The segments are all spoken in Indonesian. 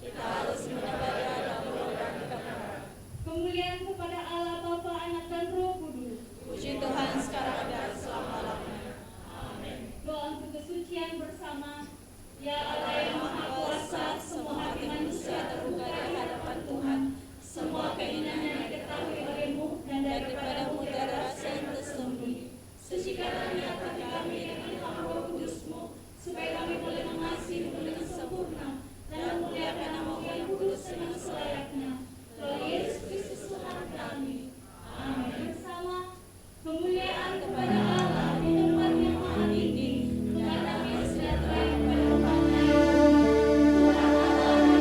kita harus menyembahnya dan mengurangi. Kemuliaan kepada Allah Bapa, Anak dan Roh Kudus. Puji Tuhan sekarang dan selama-lamanya. Amin. Doa untuk kesucian bersama. Ya Allah yang Maha Kuasa, semua hati manusia terbuka di hadapan Tuhan. Semua keinginannya diketahui oleh-Mu dan daripadamu tiada rasa yang tersembunyi. Sucikanlah hati kami dengan hamba Roh Kudus-Mu, supaya kami boleh mengasihi-Mu dengan sempurna dan memuliakan nama-Mu yang kudus dengan selayaknya. Melalui Yesus Kristus Tuhan kami. Amin. Bersama kemuliaan kepada Allah di tempat yang maha tinggi, dan damai sejahtera kepada umatnya. Tuhan Allah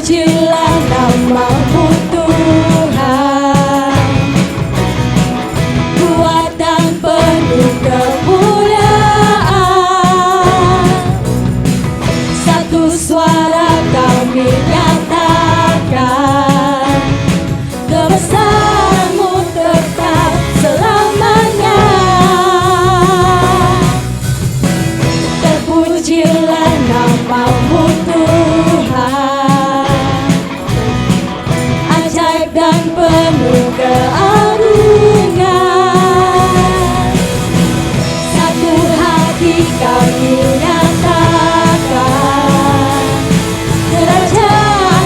Terpujilah nama-Mu Tuhan, kuat dan penuh kemuliaan. Satu suara kami nyatakan, kebesaran-Mu tetap selamanya. Terpujilah nama-Mu Tuhan, ajaib dan penuh keagungan. Satu hati kami nyatakan, kerajaan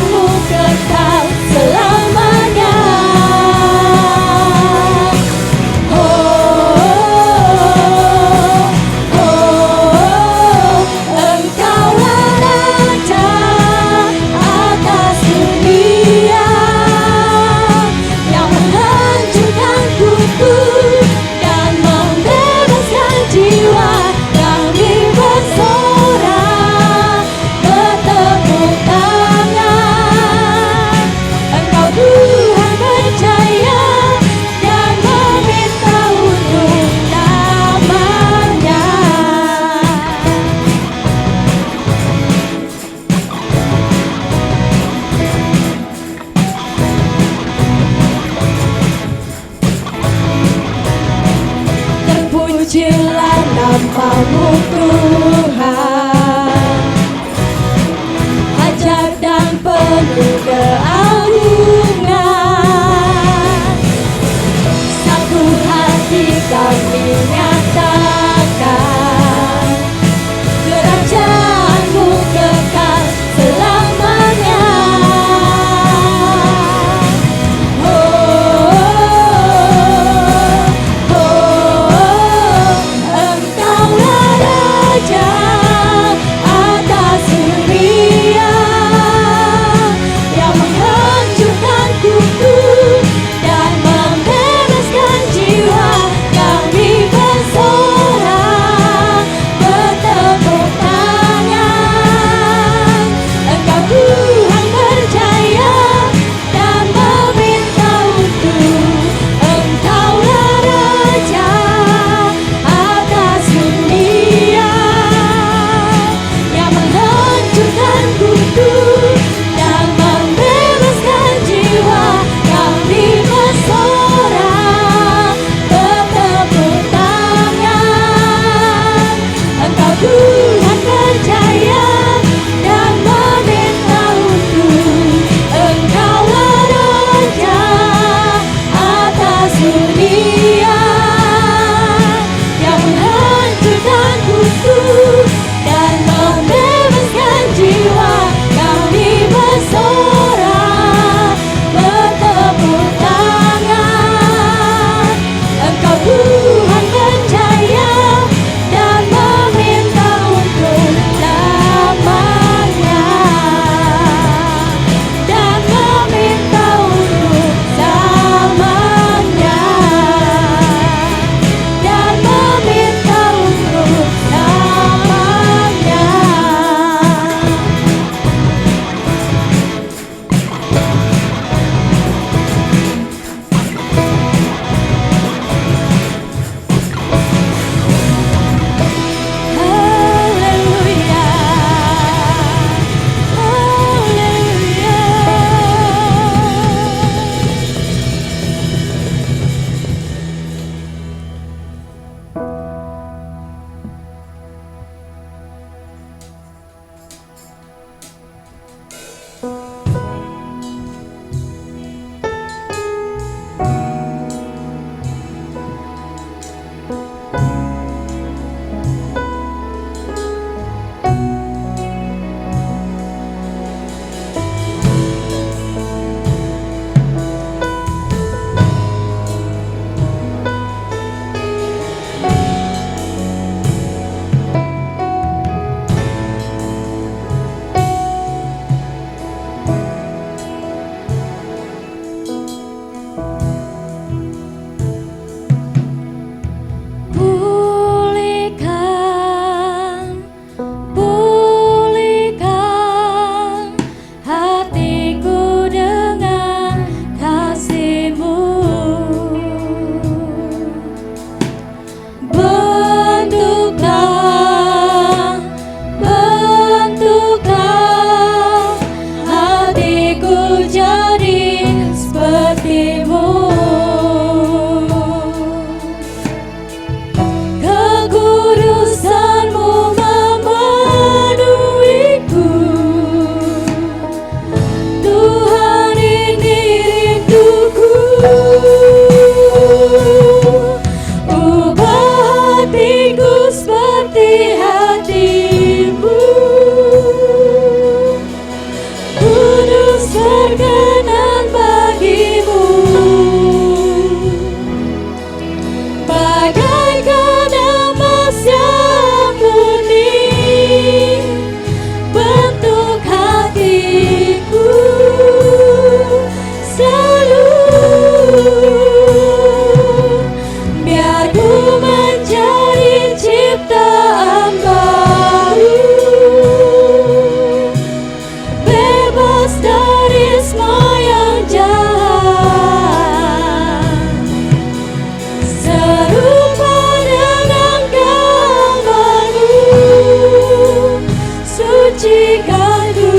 sucikanku,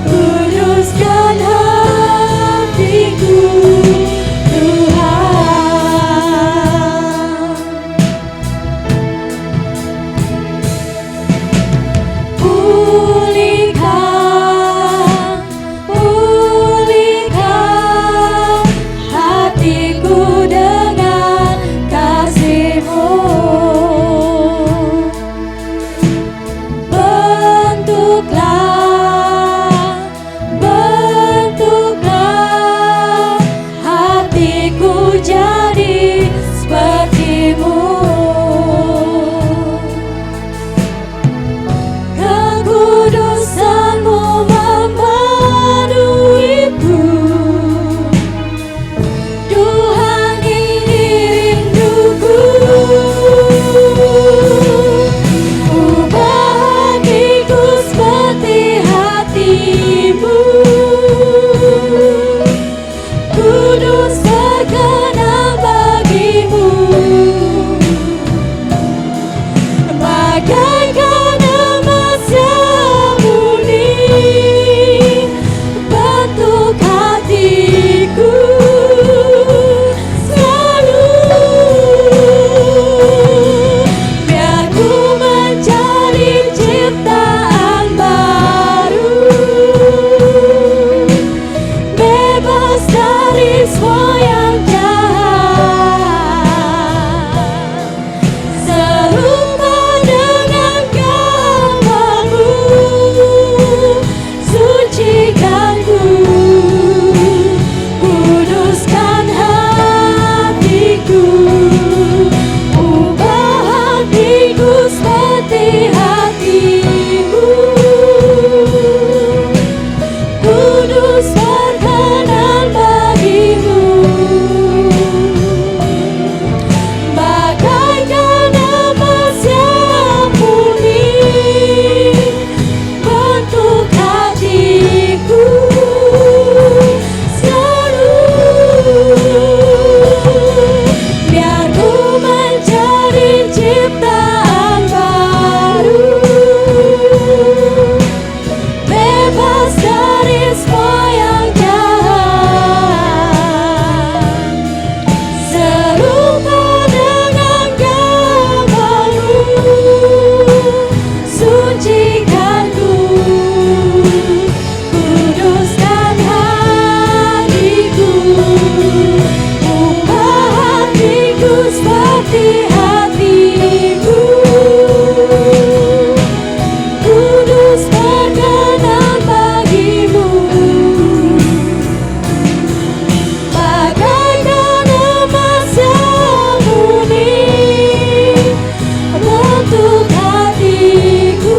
kuduskan hatiku, Tuhan. Pulihkan, pulihkan hatiku dengan kasih-Mu. Bentuklah, bentuklah hatiku jadi seperti-Mu. Kekudusan-Mu memenuhiku, Tuhan ini rinduku. Ubah hatiku seperti hati-Mu, kudus berkenan bagi-Mu. Bagaikan emas yang murni, bentuk hatiku selalu. Biar ku menjadi ciptaan baru, bebas dari semua yang jahat, serupa dengan gambar-Mu. Sucikanku, kuduskan hatiku, ubah hatiku seperti hati-Mu, kudus berkenan bagi-Mu. Bagaikan emas yang murni, bentuk hatiku selalu. Biar ku menjadi ciptaan baru, bebas dari semua yang jahat, serupa dengan gambar-Mu. Sucikanku, kuduskan hatiku, ubah hatiku seperti hati-Mu, kudus berkenan bagi-Mu. Bagaikan emas yang murni, bentuk hatiku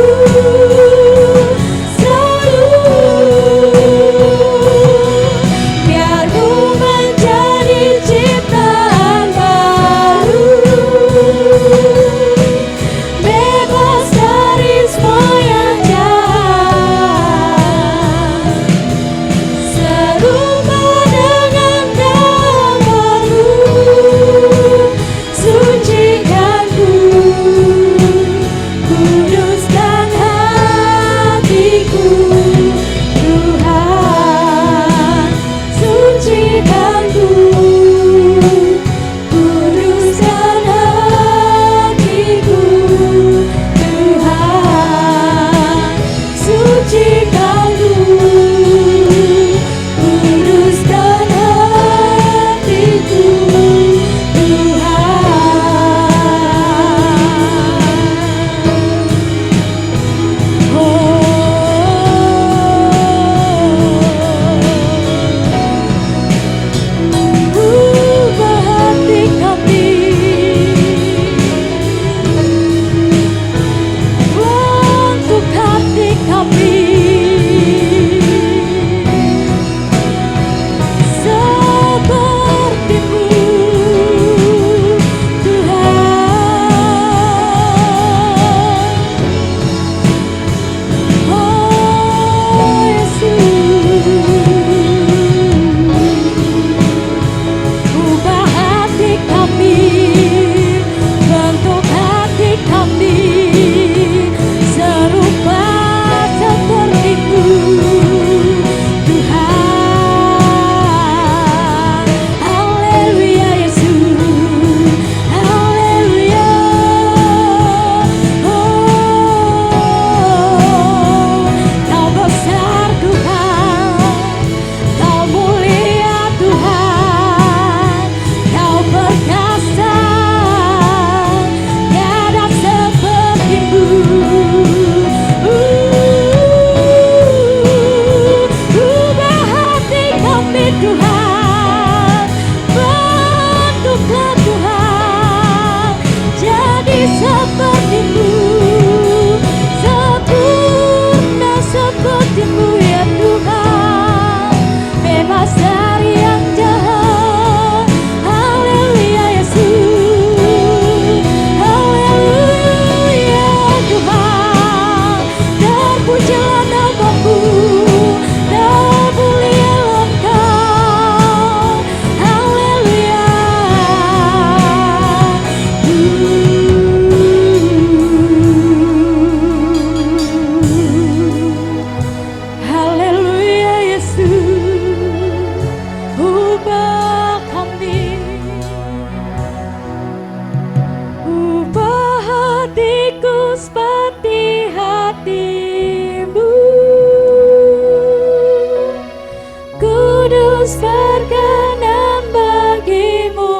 kudus berkenan bagimu,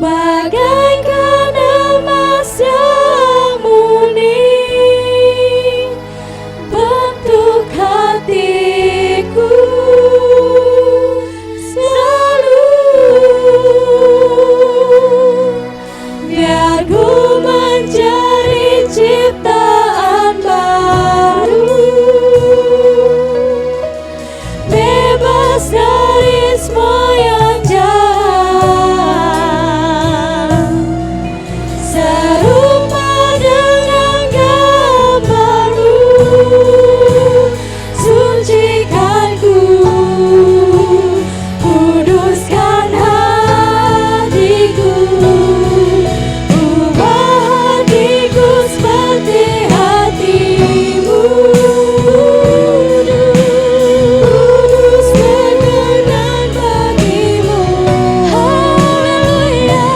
bagaikan emas yang murni bentuk hatiku selalu. Biar ku menjadi ciptaan baru, bebas dari semua yang jahat, serupa dengan gambarmu. Sucikan ku, kuduskan hatiku, ubah hatiku seperti hatimu. Kudus berkenan bagimu, haleluya.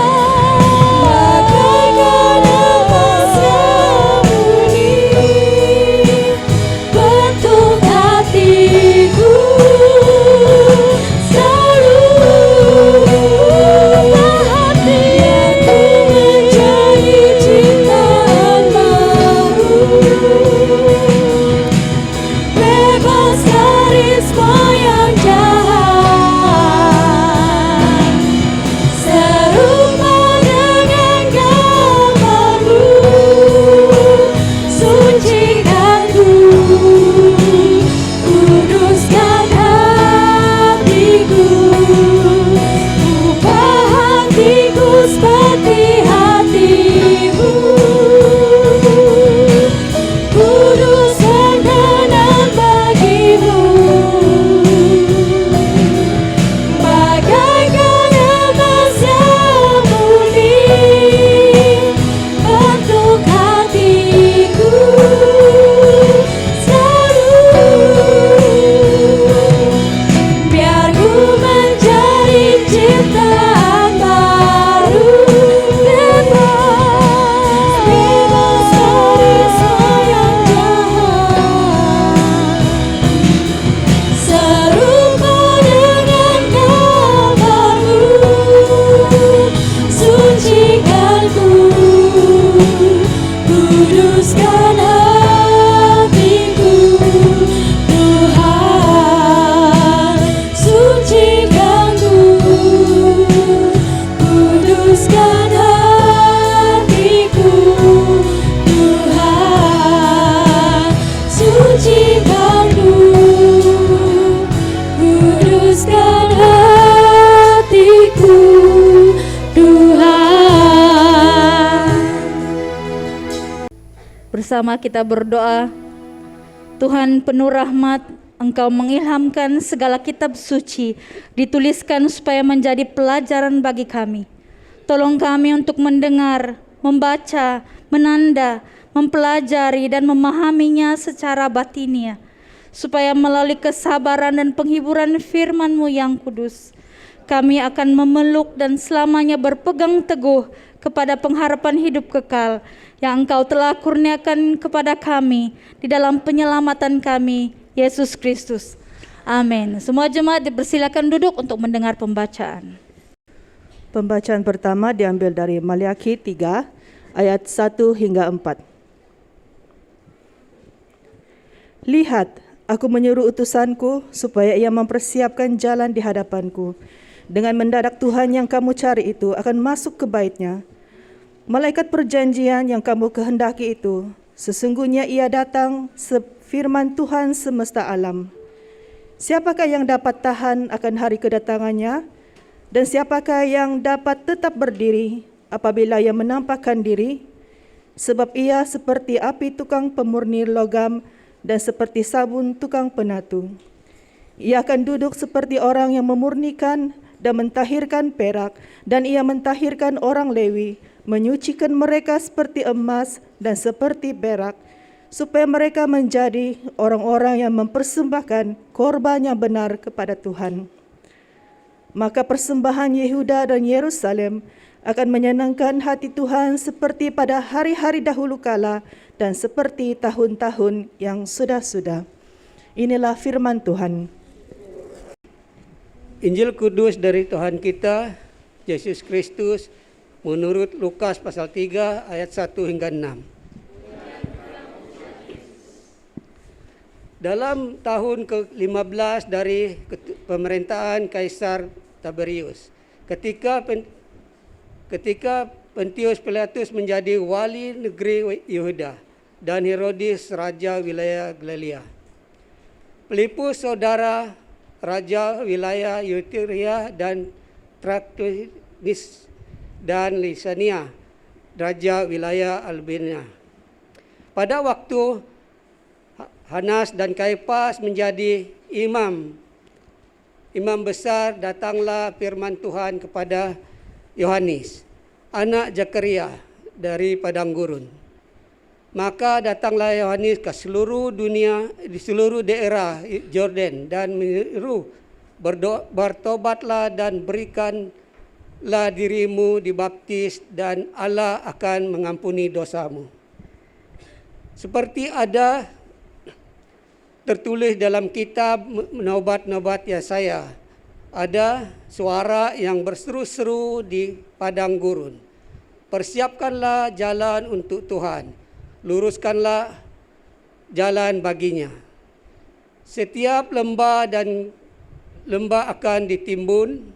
Bagaikan emas yang murni bentuk hatiku selalu. Hatiku menjadi ciptaan baru, bebas dari semua yang jahat, serupa dengan gambarmu. Sucikan ku, kuduskan hatiku, ubah hatiku seperti hatimu. Kudus berkenan bagimu, bagaikan emas yang murni bentuk hatiku selalu. Biar ku menjadi ciptaan baru, bebas dari semua yang jahat, serupa dengan gambarmu. Sucikan ku, kuduskan hatiku, Tuhan. Sucikan ku, kuduskan hatiku, Tuhan. Sucikan ku, kuduskan hatiku, Tuhan. Bersama kita berdoa. Tuhan penuh rahmat, Engkau mengilhamkan segala kitab suci dituliskan supaya menjadi pelajaran bagi kami. Tolong kami untuk mendengar, membaca, menanda, mempelajari dan memahaminya secara batinia, supaya melalui kesabaran dan penghiburan firman-Mu yang kudus, kami akan memeluk dan selamanya berpegang teguh kepada pengharapan hidup kekal yang Engkau telah kurniakan kepada kami di dalam penyelamatan kami, Yesus Kristus. Amin. Semua jemaat dipersilakan duduk untuk mendengar pembacaan. Pembacaan pertama diambil dari Maliaki 3 ayat 1 hingga 4. Lihat, aku menyuruh utusanku supaya ia mempersiapkan jalan di hadapanku. Dengan mendadak Tuhan yang kamu cari itu akan masuk ke bait-Nya. Malaikat perjanjian yang kamu kehendaki itu, sesungguhnya ia datang sefirman Tuhan semesta alam. Siapakah yang dapat tahan akan hari kedatangannya? Dan siapakah yang dapat tetap berdiri apabila ia menampakkan diri? Sebab ia seperti api tukang pemurni logam dan seperti sabun tukang penatu. Ia akan duduk seperti orang yang memurnikan dan mentahirkan perak, dan ia mentahirkan orang Lewi, menyucikan mereka seperti emas dan seperti perak, supaya mereka menjadi orang-orang yang mempersembahkan korban yang benar kepada Tuhan. Maka persembahan Yehuda dan Yerusalem akan menyenangkan hati Tuhan seperti pada hari-hari dahulu kala dan seperti tahun-tahun yang sudah-sudah. Inilah firman Tuhan. Injil Kudus dari Tuhan kita, Yesus Kristus, menurut Lukas pasal 3 ayat 1 hingga 6. Dalam tahun ke-15 dari pemerintahan Kaisar Tiberius, ketika Pontius Pilatus menjadi wali negeri Yehuda dan Herodes raja wilayah Galilea, Filipus saudara raja wilayah Yutiria dan Trakonis, dan Lisania raja wilayah Albania. Pada waktu Hanas dan Kaifas menjadi imam besar, datanglah firman Tuhan kepada Yohanes, anak Zakaria dari padang gurun. Maka datanglah Yohanes ke seluruh dunia, di seluruh daerah Yordan, dan menyeru, bertobatlah dan berikanlah dirimu dibaptis, dan Allah akan mengampuni dosamu. Seperti ada tertulis dalam kitab Nobat-Nobat Yesaya, ada suara yang berseru-seru di padang gurun, persiapkanlah jalan untuk Tuhan, luruskanlah jalan baginya. Setiap lembah akan ditimbun,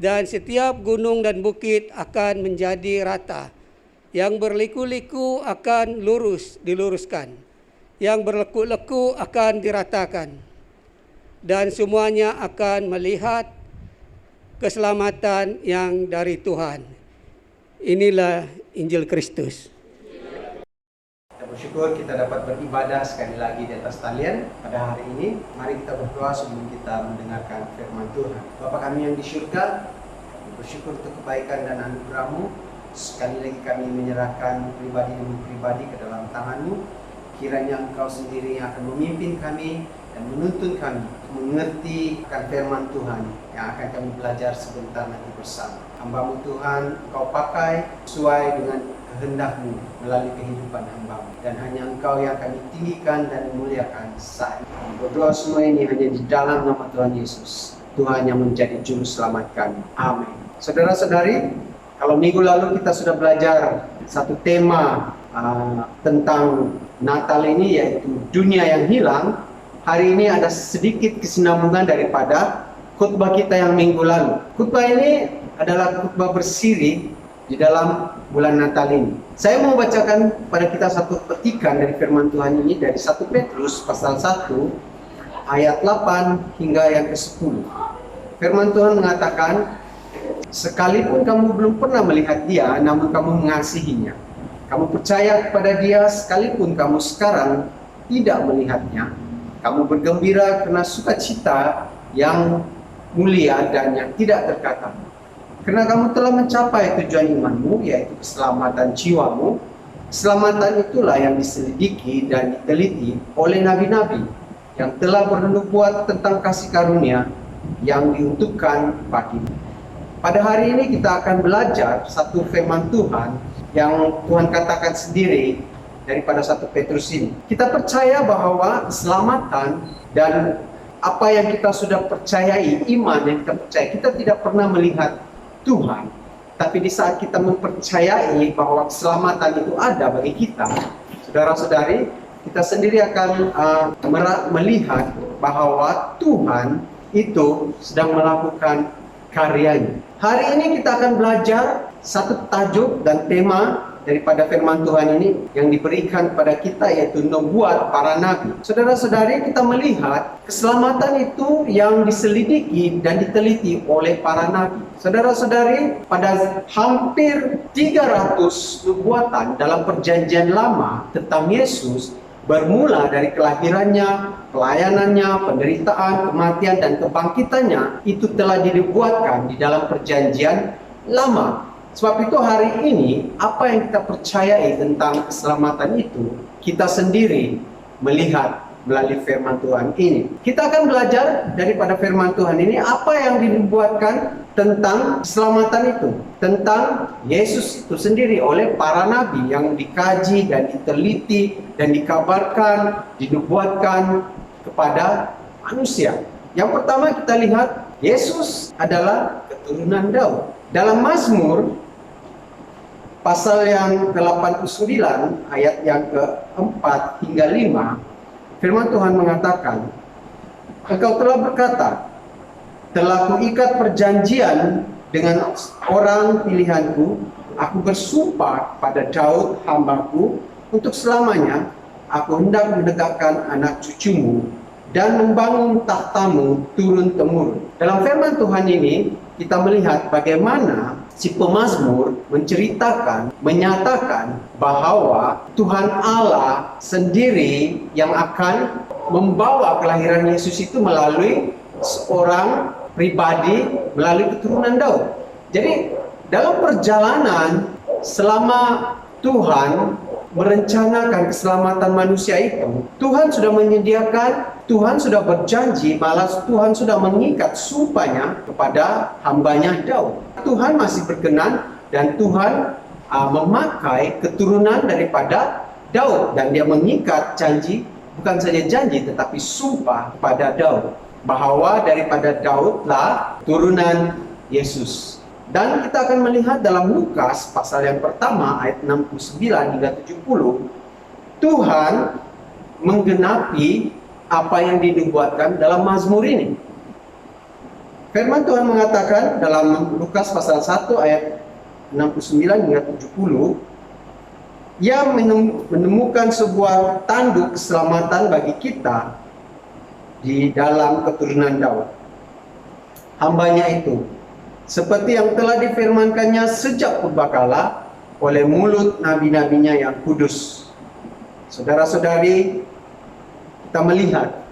dan setiap gunung dan bukit akan menjadi rata. Yang berliku-liku akan diluruskan, yang berleku-leku akan diratakan, dan semuanya akan melihat keselamatan yang dari Tuhan. Inilah Injil Kristus. Kita bersyukur kita dapat beribadah sekali lagi di atas talian pada hari ini. Mari kita berdoa sebelum kita mendengarkan firman Tuhan. Bapa kami yang di surga, bersyukur untuk kebaikan dan anugerah-Mu. Sekali lagi kami menyerahkan pribadi demi pribadi ke dalam tangan-Mu. Kiranya Engkau sendiri yang akan memimpin kami dan menuntun kami mengerti akan firman Tuhan yang akan kami belajar sebentar nanti bersama. Hamba-Mu Tuhan, Engkau pakai sesuai dengan kehendak-Mu melalui kehidupan hamba-Mu, dan hanya Engkau yang kami tinggikan dan memuliakan saat ini. Berdoa semua ini hanya di dalam nama Tuhan Yesus, Tuhan yang menjadi juru selamat kami. Amin. Saudara-saudari, kalau minggu lalu kita sudah belajar satu tema tentang Natal ini, yaitu dunia yang hilang. Hari ini ada sedikit kesinambungan daripada khutbah kita yang minggu lalu. Khutbah ini adalah khutbah bersiri di dalam bulan Natal ini. Saya mau bacakan pada kita satu petikan dari firman Tuhan ini dari 1 Petrus pasal 1 ayat 8 hingga yang ke-10. Firman Tuhan mengatakan, sekalipun kamu belum pernah melihat Dia, namun kamu mengasihinya. Kamu percaya kepada Dia sekalipun kamu sekarang tidak melihatnya. Kamu bergembira karena sukacita yang mulia dan yang tidak terkata. Karena kamu telah mencapai tujuan imanmu, yaitu keselamatan jiwamu. Keselamatan itulah yang diselidiki dan diteliti oleh nabi-nabi yang telah bernubuat tentang kasih karunia yang diuntukkan bagimu. Pada hari ini kita akan belajar satu firman Tuhan yang Tuhan katakan sendiri daripada 1 Petrus ini. Kita percaya bahwa keselamatan dan apa yang kita sudah percayai, iman yang kita percaya, kita tidak pernah melihat Tuhan. Tapi di saat kita mempercayai bahwa keselamatan itu ada bagi kita, saudara-saudari, kita sendiri akan melihat bahwa Tuhan itu sedang melakukan karyanya. Hari ini kita akan belajar satu tajuk dan tema daripada firman Tuhan ini yang diberikan kepada kita, yaitu nubuat para nabi. Saudara-saudari, kita melihat keselamatan itu yang diselidiki dan diteliti oleh para nabi. Saudara-saudari, pada hampir 300 nubuatan dalam perjanjian lama tentang Yesus, bermula dari kelahirannya, pelayanannya, penderitaan, kematian, dan kebangkitannya, itu telah dinubuatkan di dalam perjanjian lama. Sebab itu hari ini, apa yang kita percayai tentang keselamatan itu, kita sendiri melihat melalui firman Tuhan ini. Kita akan belajar daripada firman Tuhan ini, apa yang dinubuatkan tentang keselamatan itu, tentang Yesus itu sendiri oleh para nabi yang dikaji dan diteliti dan dikabarkan, dinubuatkan kepada manusia. Yang pertama kita lihat, Yesus adalah keturunan Daud. Dalam Mazmur pasal yang ke-89 ayat yang ke-4 hingga 5, firman Tuhan mengatakan, Engkau telah berkata, telah kuikat perjanjian dengan orang pilihanku, aku bersumpah pada Daud hambaku, untuk selamanya aku hendak menegakkan anak cucumu dan membangun tahtamu turun-temurun. Dalam firman Tuhan ini, kita melihat bagaimana si pemazmur menceritakan, menyatakan bahwa Tuhan Allah sendiri yang akan membawa kelahiran Yesus itu melalui seorang pribadi, melalui keturunan Daud. Jadi dalam perjalanan selama Tuhan merencanakan keselamatan manusia itu, Tuhan sudah menyediakan, Tuhan sudah berjanji, malah Tuhan sudah mengikat sumpahnya kepada hambanya Daud. Tuhan masih berkenan dan Tuhan memakai keturunan daripada Daud, dan dia mengikat janji, bukan saja janji tetapi sumpah kepada Daud, bahwa daripada Daudlah turunan Yesus. Dan kita akan melihat dalam Lukas pasal yang pertama ayat 69 hingga 70, Tuhan menggenapi apa yang dinubuatkan dalam Mazmur ini. Firman Tuhan mengatakan dalam Lukas pasal 1 ayat 69 hingga 70, Ia menemukan sebuah tanduk keselamatan bagi kita di dalam keturunan Daud, hambanya itu, seperti yang telah difirmankannya sejak purbakala oleh mulut nabi-nabinya yang kudus. Saudara-saudari, kita melihat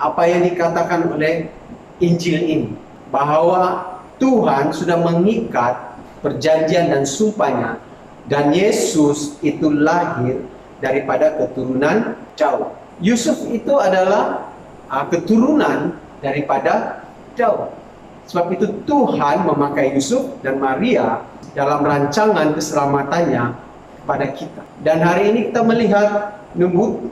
apa yang dikatakan oleh Injil ini, bahwa Tuhan sudah mengikat perjanjian dan sumpahnya, dan Yesus itu lahir daripada keturunan Daud. Yusuf itu adalah keturunan daripada Daud. Sebab itu Tuhan memakai Yusuf dan Maria dalam rancangan keselamatannya kepada kita. Dan hari ini kita melihat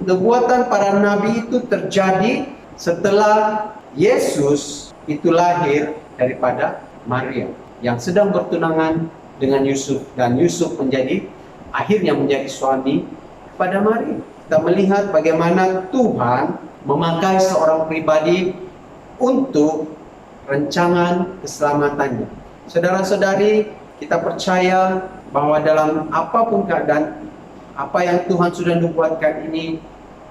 nubuatan para nabi itu terjadi setelah Yesus itu lahir daripada Maria yang sedang bertunangan dengan Yusuf, dan Yusuf akhirnya menjadi suami kepada Maria. Kita melihat bagaimana Tuhan memakai seorang pribadi untuk rancangan keselamatannya. Saudara-saudari, kita percaya bahwa dalam apapun keadaan, apa yang Tuhan sudah nubuatkan ini,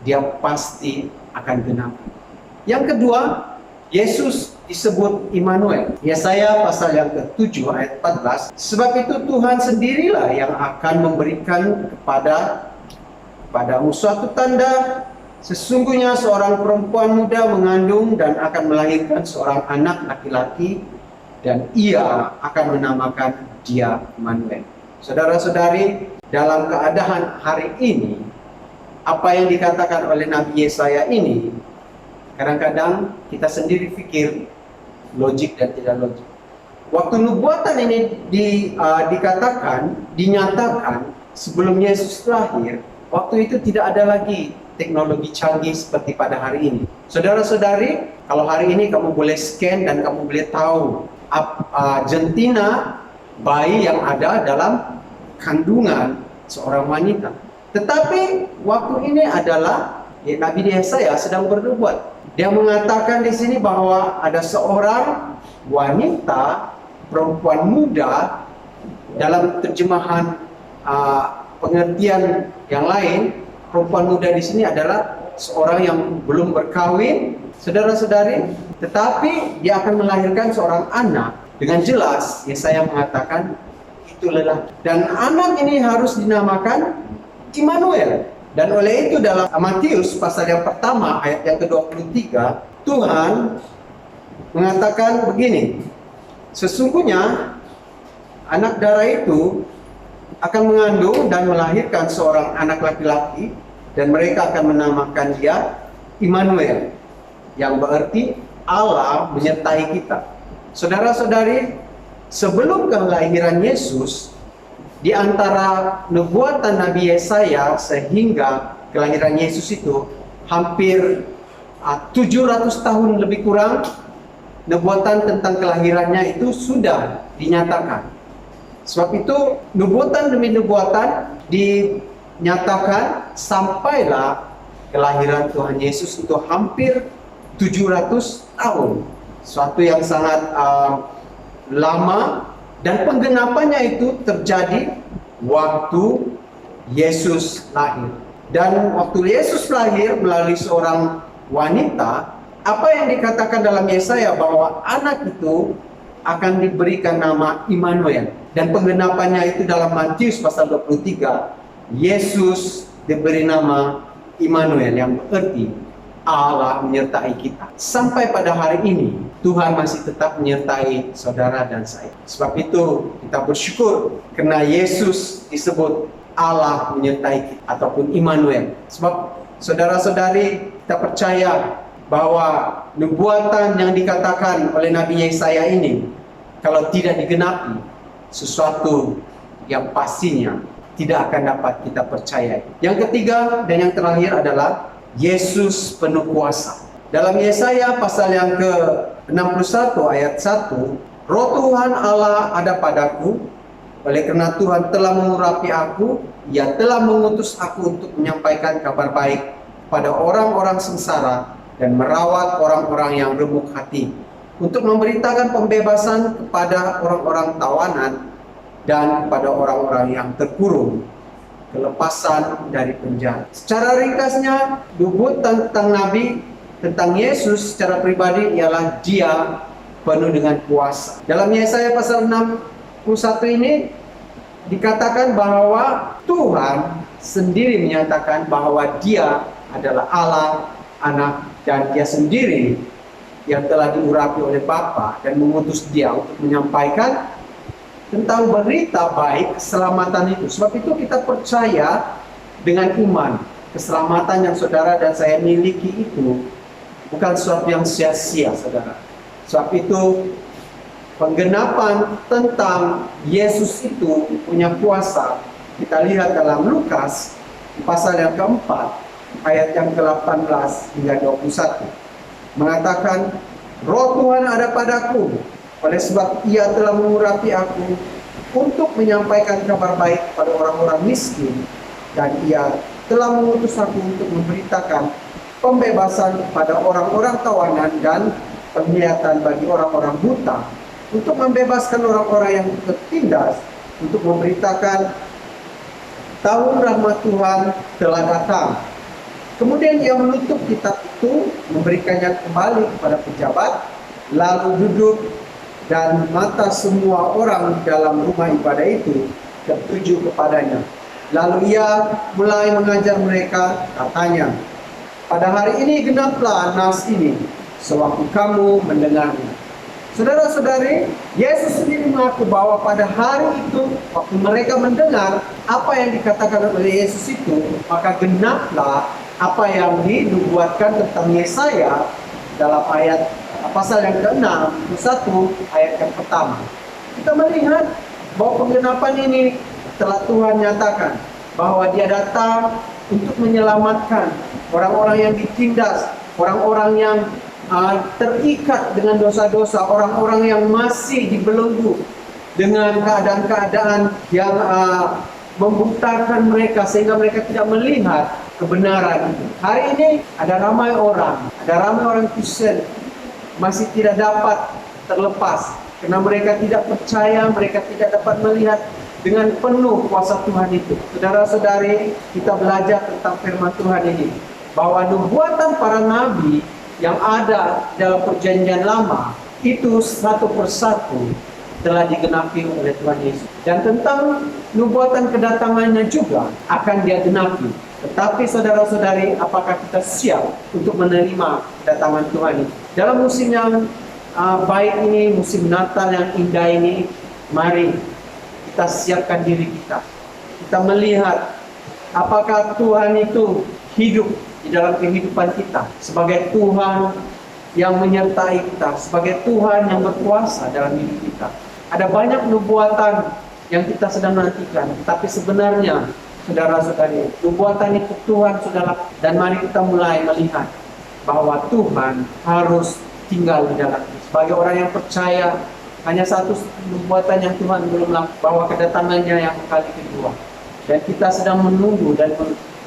dia pasti akan genapi. Yang kedua, Yesus disebut Immanuel. Yesaya pasal yang ke-7 ayat 14, sebab itu Tuhan sendirilah yang akan memberikan kepadamu suatu tanda. Sesungguhnya seorang perempuan muda mengandung dan akan melahirkan seorang anak laki-laki, dan ia akan menamakan dia Immanuel. Saudara-saudari, dalam keadaan hari ini, apa yang dikatakan oleh Nabi Yesaya ini, kadang-kadang kita sendiri pikir logik dan tidak logik. Waktu nubuatan ini dinyatakan sebelum Yesus lahir, waktu itu tidak ada lagi teknologi canggih seperti pada hari ini. Saudara-saudari, kalau hari ini kamu boleh scan dan kamu boleh tahu jantina bayi yang ada dalam kandungan seorang wanita. Tetapi waktu ini adalah Nabi Yesaya sedang bernubuat. Dia mengatakan di sini bahwa ada seorang wanita, perempuan muda, dalam terjemahan pengertian yang lain, perempuan muda di sini adalah seorang yang belum berkawin, saudara-saudari, tetapi dia akan melahirkan seorang anak. Dengan jelas Yesaya mengatakan itu lelaki, dan anak ini harus dinamakan Immanuel. Dan oleh itu dalam Matius pasal yang pertama ayat yang ke-23, Tuhan mengatakan begini, sesungguhnya anak darah itu akan mengandung dan melahirkan seorang anak laki-laki, dan mereka akan menamakan dia Immanuel, yang berarti Allah menyertai kita. Saudara-saudari, sebelum kelahiran Yesus, di antara nubuatan Nabi Yesaya sehingga kelahiran Yesus itu hampir 700 tahun lebih kurang, nubuatan tentang kelahirannya itu sudah dinyatakan. Sebab itu nubuatan demi nubuatan dinyatakan sampailah kelahiran Tuhan Yesus itu hampir 700 tahun. Suatu yang sangat lama, dan penggenapannya itu terjadi waktu Yesus lahir. Dan waktu Yesus lahir melalui seorang wanita, apa yang dikatakan dalam Yesaya bahwa anak itu akan diberikan nama Immanuel. Dan penggenapannya itu dalam Matius pasal 23, Yesus diberi nama Immanuel yang berarti Allah menyertai kita. Sampai pada hari ini Tuhan masih tetap menyertai saudara dan saya. Sebab itu kita bersyukur karena Yesus disebut Allah menyertai kita ataupun Immanuel. Sebab saudara-saudari, kita percaya bahwa nubuatan yang dikatakan oleh Nabi Yesaya ini kalau tidak digenapi, sesuatu yang pastinya tidak akan dapat kita percayai. Yang ketiga dan yang terakhir adalah Yesus penuh kuasa. Dalam Yesaya pasal yang ke-61 ayat 1, Roh Tuhan Allah ada padaku, oleh karena Tuhan telah mengurapi aku, Ia telah mengutus aku untuk menyampaikan kabar baik pada orang-orang sengsara dan merawat orang-orang yang remuk hati, untuk memberitakan pembebasan kepada orang-orang tawanan dan kepada orang-orang yang terkurung, kelepasan dari penjara. Secara ringkasnya, nubuatan tentang Nabi, tentang Yesus secara pribadi ialah Dia penuh dengan kuasa. Dalam Yesaya pasal 61 ini dikatakan bahwa Tuhan sendiri menyatakan bahwa Dia adalah Allah, Anak, dan Dia sendiri yang telah diurapi oleh Bapa dan mengutus Dia untuk menyampaikan tentang berita baik keselamatan itu. Sebab itu kita percaya dengan iman, keselamatan yang saudara dan saya miliki itu bukan sesuatu yang sia-sia, saudara. Sebab itu penggenapan tentang Yesus itu punya kuasa kita lihat dalam Lukas pasal yang keempat ayat yang ke-18 hingga 21, mengatakan, Roh Tuhan ada padaku, oleh sebab Ia telah mengurapi aku untuk menyampaikan kabar baik pada orang-orang miskin, dan Ia telah mengutus aku untuk memberitakan pembebasan pada orang-orang tawanan dan penglihatan bagi orang-orang buta, untuk membebaskan orang-orang yang tertindas, untuk memberitakan tahun rahmat Tuhan telah datang. Kemudian Ia menutup kitab itu, memberikannya kembali kepada pejabat, lalu duduk, dan mata semua orang dalam rumah ibadah itu tertuju kepadanya. Lalu Ia mulai mengajar mereka, katanya, pada hari ini genaplah nas ini, sewaktu kamu mendengarnya. Saudara-saudari, Yesus sendiri mengaku bahwa pada hari itu, waktu mereka mendengar apa yang dikatakan oleh Yesus itu, maka genaplah apa yang dinubuatkan tentang Yesaya dalam ayat pasal yang ke-61 ayat yang pertama. Kita melihat bahwa penggenapan ini telah Tuhan nyatakan bahwa Dia datang untuk menyelamatkan orang-orang yang ditindas, orang-orang yang terikat dengan dosa-dosa, orang-orang yang masih dibelenggu dengan keadaan-keadaan yang membutakan mereka sehingga mereka tidak melihat kebenaran. Hari ini ada ramai orang Kristen masih tidak dapat terlepas karena mereka tidak percaya, mereka tidak dapat melihat dengan penuh kuasa Tuhan itu. Saudara-saudari, kita belajar tentang firman Tuhan ini bahwa nubuatan para nabi yang ada dalam perjanjian lama itu satu persatu telah digenapi oleh Tuhan Yesus. Dan tentang nubuatan kedatangannya juga akan Dia genapi. Tetapi saudara-saudari, apakah kita siap untuk menerima kedatangan Tuhan ini? Dalam musim yang baik ini, musim Natal yang indah ini, mari kita siapkan diri kita. Kita melihat apakah Tuhan itu hidup di dalam kehidupan kita sebagai Tuhan yang menyertai kita, sebagai Tuhan yang berkuasa dalam hidup kita. Ada banyak nubuatan yang kita sedang nantikan, tapi sebenarnya saudara-saudari, nubuatan itu Tuhan sudah lakukan, dan mari kita mulai melihat bahwa Tuhan harus tinggal di dalam kita. Sebagai orang yang percaya, hanya satu perbuatan yang Tuhan belum bawa kedatangannya yang kali kedua. Dan kita sedang menunggu dan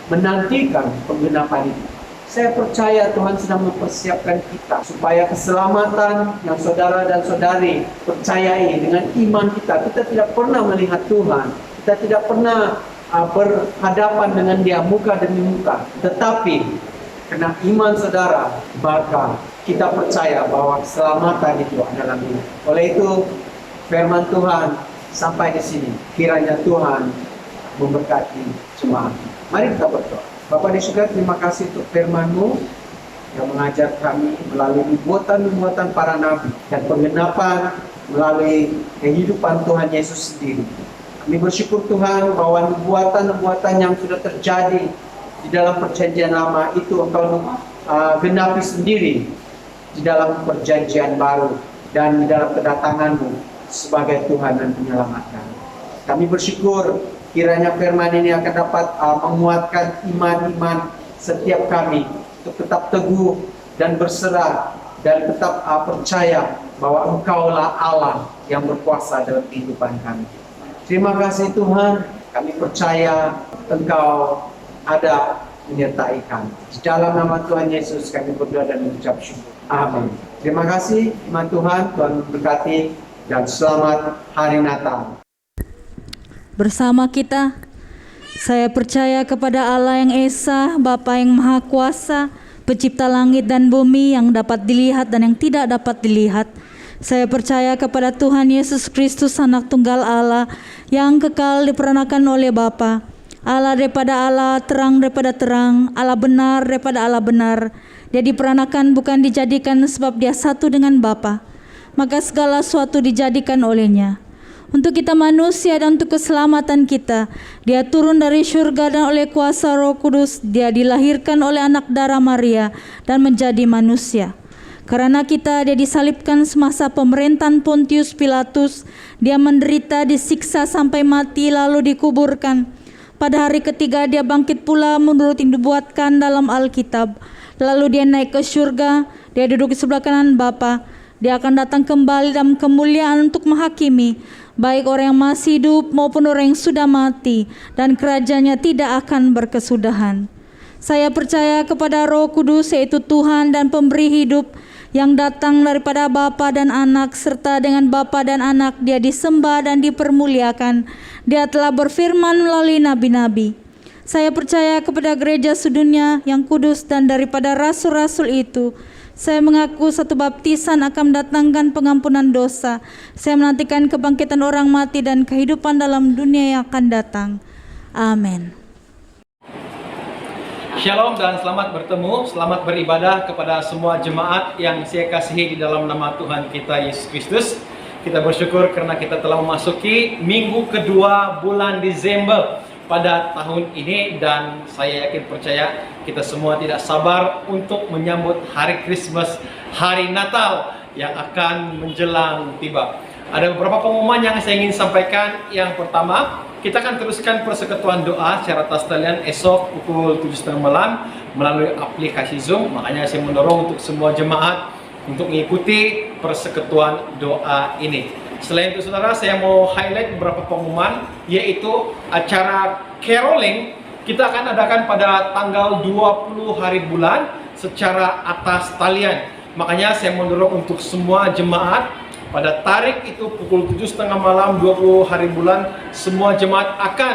menantikan penggenapan itu. Saya percaya Tuhan sedang mempersiapkan kita supaya keselamatan yang saudara dan saudari percayai dengan iman kita. Kita tidak pernah melihat Tuhan, kita tidak pernah berhadapan dengan Dia muka demi muka. Tetapi karena iman saudara, maka kita percaya bahwa keselamatan itu adalah milik. Oleh itu, firman Tuhan sampai di sini. Kiranya Tuhan memberkati semua. Mari kita berdoa. Bapa di surga, terima kasih untuk firman-Mu yang mengajar kami melalui nubuatan-nubuatan para nabi dan penggenapan melalui kehidupan Tuhan Yesus sendiri. Kami bersyukur Tuhan bahwa nubuatan-nubuatan yang sudah terjadi di dalam perjanjian lama itu Engkau genapi sendiri di dalam perjanjian baru dan di dalam kedatangan-Mu sebagai Tuhan dan penyelamat kami. Kami bersyukur kiranya firman ini akan dapat menguatkan iman-iman setiap kami untuk tetap teguh dan berserah dan tetap percaya bahwa Engkaulah Allah yang berkuasa dalam kehidupan kami. Terima kasih Tuhan, kami percaya Engkau ada menyertai kami. Di dalam nama Tuhan Yesus kami berdoa dan mengucap syukur. Amin. Terima kasih iman Tuhan, Tuhan memberkati dan selamat Hari Natal. Bersama kita, saya percaya kepada Allah yang Esa, Bapa yang Maha Kuasa, Pencipta langit dan bumi yang dapat dilihat dan yang tidak dapat dilihat. Saya percaya kepada Tuhan Yesus Kristus, Anak Tunggal Allah, yang kekal diperanakan oleh Bapa. Allah daripada Allah, terang daripada terang, Allah benar daripada Allah benar. Dia diperanakan bukan dijadikan sebab Dia satu dengan Bapa, maka segala sesuatu dijadikan olehnya. Untuk kita manusia dan untuk keselamatan kita, Dia turun dari surga dan oleh kuasa Roh Kudus, Dia dilahirkan oleh anak darah Maria dan menjadi manusia. Karena kita, Dia disalibkan semasa pemerintahan Pontius Pilatus. Dia menderita, disiksa sampai mati, lalu dikuburkan. Pada hari ketiga Dia bangkit pula menurut yang dibuatkan dalam Alkitab. Lalu Dia naik ke surga, Dia duduk di sebelah kanan Bapa. Dia akan datang kembali dalam kemuliaan untuk menghakimi baik orang yang masih hidup maupun orang yang sudah mati, dan kerajaannya tidak akan berkesudahan. Saya percaya kepada Roh Kudus, yaitu Tuhan dan pemberi hidup, yang datang daripada Bapa dan Anak, serta dengan Bapa dan Anak Dia disembah dan dipermuliakan. Dia telah berfirman melalui nabi-nabi. Saya percaya kepada gereja sedunia yang kudus, dan daripada rasul-rasul itu saya mengaku satu baptisan akan mendatangkan pengampunan dosa. Saya menantikan kebangkitan orang mati dan kehidupan dalam dunia yang akan datang. Amin. Shalom dan selamat bertemu, selamat beribadah kepada semua jemaat yang saya kasihi di dalam nama Tuhan kita Yesus Kristus. Kita bersyukur karena kita telah memasuki minggu kedua bulan Desember pada tahun ini, dan saya yakin percaya kita semua tidak sabar untuk menyambut hari Christmas, hari Natal yang akan menjelang tiba. Ada beberapa pengumuman yang saya ingin sampaikan. Yang pertama, kita akan teruskan persekutuan doa secara tas talian esok pukul 7.30 malam melalui aplikasi Zoom. Makanya saya mendorong untuk semua jemaat untuk mengikuti persekutuan doa ini. Selain itu saudara, saya mau highlight beberapa pengumuman, yaitu acara caroling kita akan adakan pada tanggal 20 hari bulan secara atas talian. Makanya saya mendorong untuk semua jemaat pada tarik itu pukul 7.30 malam 20 hari bulan, semua jemaat akan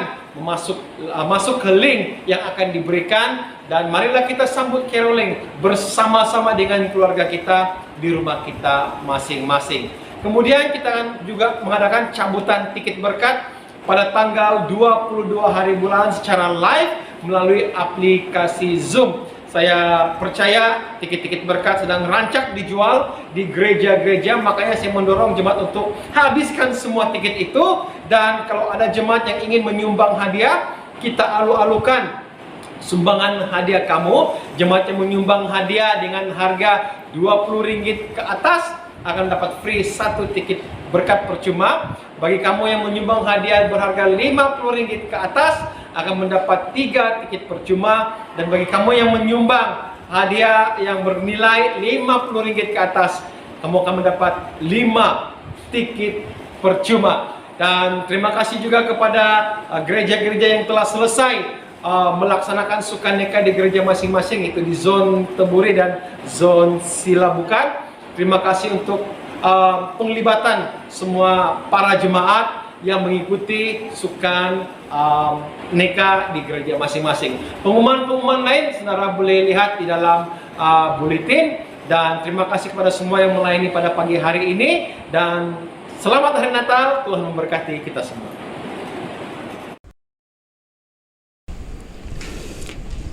masuk ke link yang akan diberikan, dan marilah kita sambut caroling bersama-sama dengan keluarga kita di rumah kita masing-masing. Kemudian kita akan juga mengadakan cabutan tiket berkat pada tanggal 22 hari bulan secara live melalui aplikasi Zoom. Saya percaya tiket-tiket berkat sedang rancak dijual di gereja-gereja, makanya saya mendorong jemaat untuk habiskan semua tiket itu. Dan kalau ada jemaat yang ingin menyumbang hadiah, kita alu-alukan sumbangan hadiah kamu. Jemaat yang menyumbang hadiah dengan harga Rp20 ke atas akan dapat free 1 tiket berkat percuma. Bagi kamu yang menyumbang hadiah berharga Rp50 ke atas akan mendapat 3 tiket percuma. Dan bagi kamu yang menyumbang hadiah yang bernilai Rp50 ke atas, kamu akan mendapat 5 tiket percuma. Dan terima kasih juga kepada gereja-gereja yang telah selesai melaksanakan sukaneka di gereja masing-masing, itu di zon Teburi dan zon Silabukan. Terima kasih untuk penglibatan semua para jemaat yang mengikuti sukan neka di gereja masing-masing. Pengumuman-pengumuman lain saudara boleh lihat di dalam buletin. Dan terima kasih kepada semua yang melayani pada pagi hari ini, dan selamat hari Natal. Tuhan memberkati kita semua.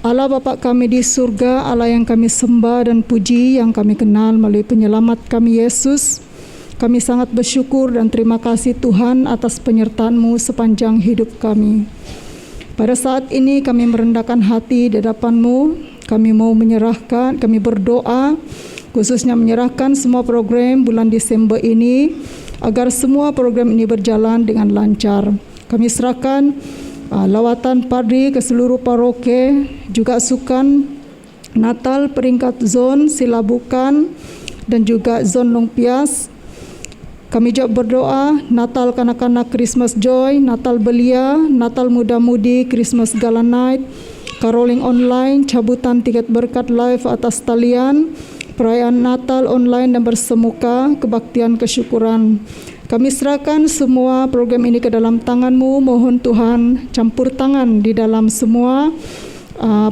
Allah Bapa kami di surga, Allah yang kami sembah dan puji, yang kami kenal melalui penyelamat kami Yesus. Kami sangat bersyukur dan terima kasih Tuhan atas penyertaan-Mu sepanjang hidup kami. Pada saat ini kami merendahkan hati di hadapan-Mu. Kami mau menyerahkan, kami berdoa khususnya menyerahkan semua program bulan Desember ini, agar semua program ini berjalan dengan lancar. Kami serahkan lawatan padri ke seluruh paroki, juga sukan Natal peringkat zon Silabukan dan juga zon Longpias. Kami juga berdoa Natal kanak-kanak Christmas Joy, Natal Belia, Natal Muda-Mudi, Christmas Gala Night, caroling online, cabutan tiket berkat live atas talian, perayaan Natal online dan bersemuka, kebaktian kesyukuran. Kami serahkan semua program ini ke dalam tangan-Mu. Mohon Tuhan campur tangan di dalam semua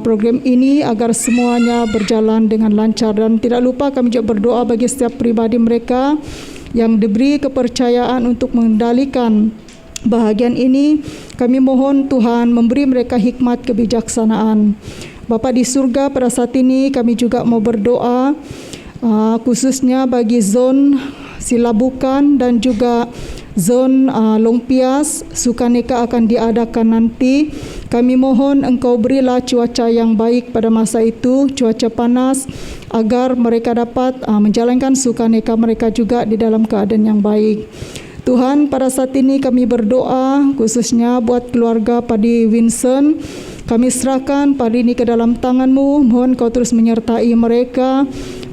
program ini agar semuanya berjalan dengan lancar. Dan tidak lupa kami juga berdoa bagi setiap pribadi mereka yang diberi kepercayaan untuk mengendalikan bahagian ini. Kami mohon Tuhan memberi mereka hikmat kebijaksanaan. Bapa di surga, pada saat ini kami juga mau berdoa khususnya bagi zon Silabukan dan juga zon Longpias. Sukaneka akan diadakan nanti. Kami mohon Engkau berilah cuaca yang baik pada masa itu, cuaca panas, agar mereka dapat menjalankan sukaneka mereka juga di dalam keadaan yang baik. Tuhan, pada saat ini kami berdoa khususnya buat keluarga Padi Vincent. Kami serahkan Padi ini ke dalam tangan-Mu. Mohon Kau terus menyertai mereka,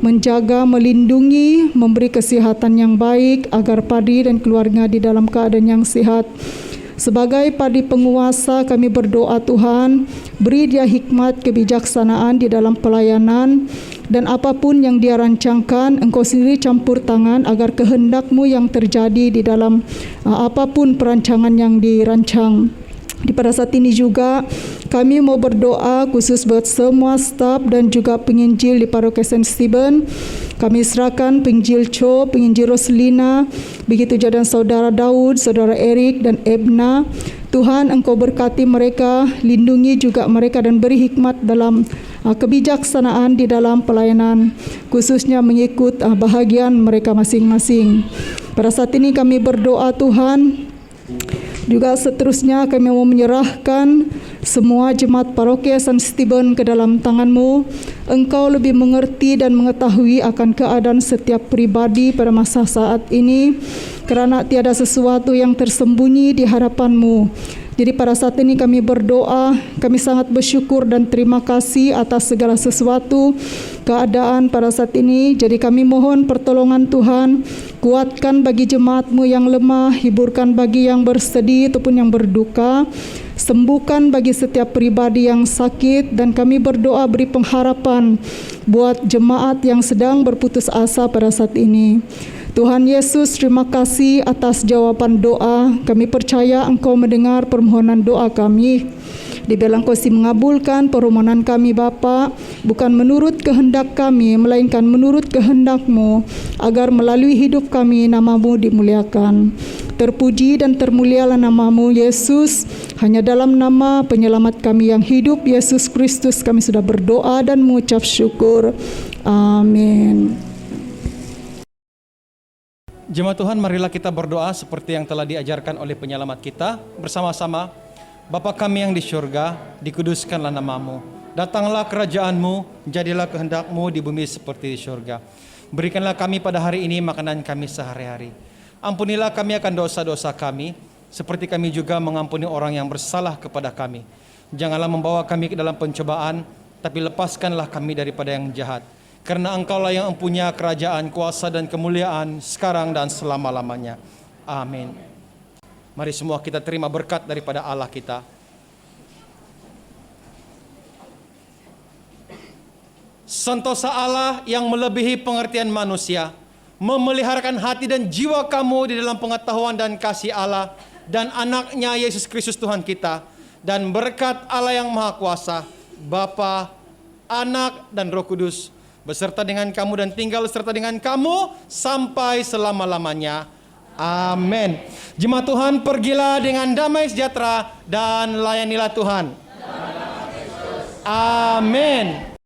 menjaga, melindungi, memberi kesehatan yang baik agar Padi dan keluarga di dalam keadaan yang sehat. Sebagai Padi penguasa, kami berdoa Tuhan, beri dia hikmat kebijaksanaan di dalam pelayanan, dan apapun yang dia rancangkan, Engkau sendiri campur tangan agar kehendak-Mu yang terjadi di dalam apapun perancangan yang dirancang. Di pada saat ini juga kami mau berdoa khusus buat semua staf dan juga penginjil di Paroki St. Stephen. Kami serahkan penginjil Cho, penginjil Roslina, begitu juga dan saudara Daud, saudara Erik dan Ebna. Tuhan, Engkau berkati mereka, lindungi juga mereka dan beri hikmat dalam kebijaksanaan di dalam pelayanan, khususnya mengikut bahagian mereka masing-masing. Pada saat ini kami berdoa Tuhan, juga seterusnya kami mau menyerahkan semua jemaat paroki St. Stephen ke dalam tangan-Mu. Engkau lebih mengerti dan mengetahui akan keadaan setiap pribadi pada masa saat ini, kerana tiada sesuatu yang tersembunyi di hadapan-Mu. Jadi pada saat ini kami berdoa, kami sangat bersyukur dan terima kasih atas segala sesuatu keadaan pada saat ini. Jadi kami mohon pertolongan Tuhan, kuatkan bagi jemaat-Mu yang lemah, hiburkan bagi yang bersedih ataupun yang berduka, sembuhkan bagi setiap pribadi yang sakit, dan kami berdoa beri pengharapan buat jemaat yang sedang berputus asa pada saat ini. Tuhan Yesus, terima kasih atas jawaban doa. Kami percaya Engkau mendengar permohonan doa kami. Dibiarlah Engkau mengabulkan permohonan kami Bapa, bukan menurut kehendak kami, melainkan menurut kehendak-Mu, agar melalui hidup kami nama-Mu dimuliakan. Terpuji dan termulialah nama-Mu Yesus. Hanya dalam nama penyelamat kami yang hidup, Yesus Kristus, kami sudah berdoa dan mengucap syukur. Amin. Jemaat Tuhan, marilah kita berdoa seperti yang telah diajarkan oleh penyelamat kita bersama-sama. Bapa kami yang di surga, dikuduskanlah nama-Mu. Datanglah kerajaan-Mu, jadilah kehendak-Mu di bumi seperti di surga. Berikanlah kami pada hari ini makanan kami sehari-hari. Ampunilah kami akan dosa-dosa kami, seperti kami juga mengampuni orang yang bersalah kepada kami. Janganlah membawa kami ke dalam pencobaan, tapi lepaskanlah kami daripada yang jahat. Karena Engkaulah yang mempunyai kerajaan, kuasa dan kemuliaan sekarang dan selama-lamanya. Amin. Mari semua kita terima berkat daripada Allah kita. Sentosa Allah yang melebihi pengertian manusia, memeliharakan hati dan jiwa kamu di dalam pengetahuan dan kasih Allah dan anaknya Yesus Kristus Tuhan kita. Dan berkat Allah yang Maha Kuasa, Bapa, Anak, dan Roh Kudus, beserta dengan kamu dan tinggal serta dengan kamu sampai selama-lamanya. Amin. Jemaat Tuhan, pergilah dengan damai sejahtera dan layanilah Tuhan. Amin.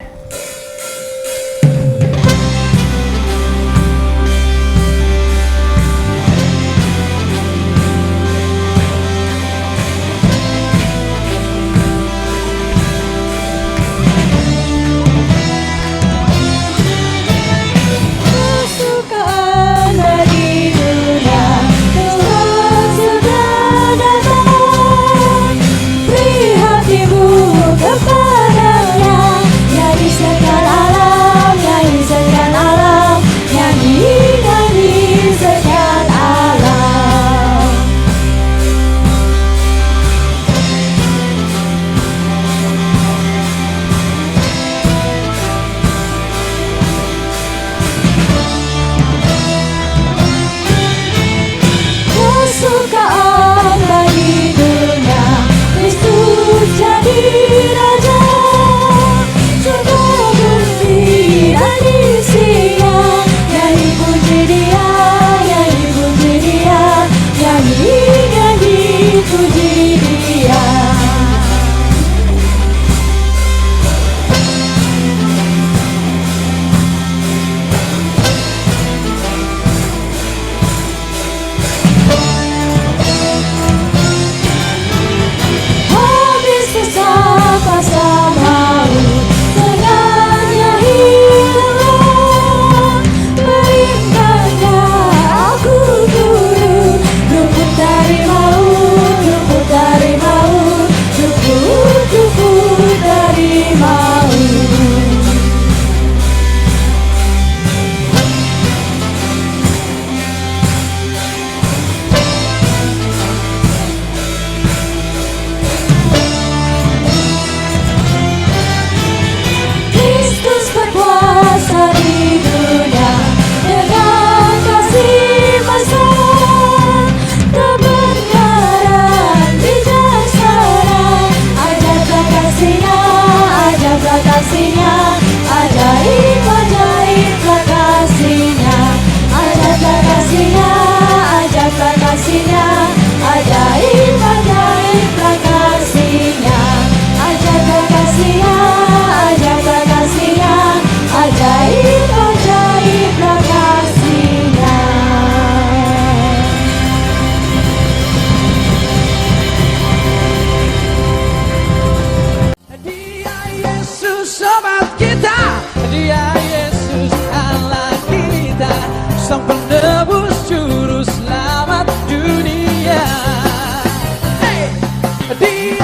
Dia Yesus Allah kita, Sang Penebus Juru Selamat dunia. Hey! Dia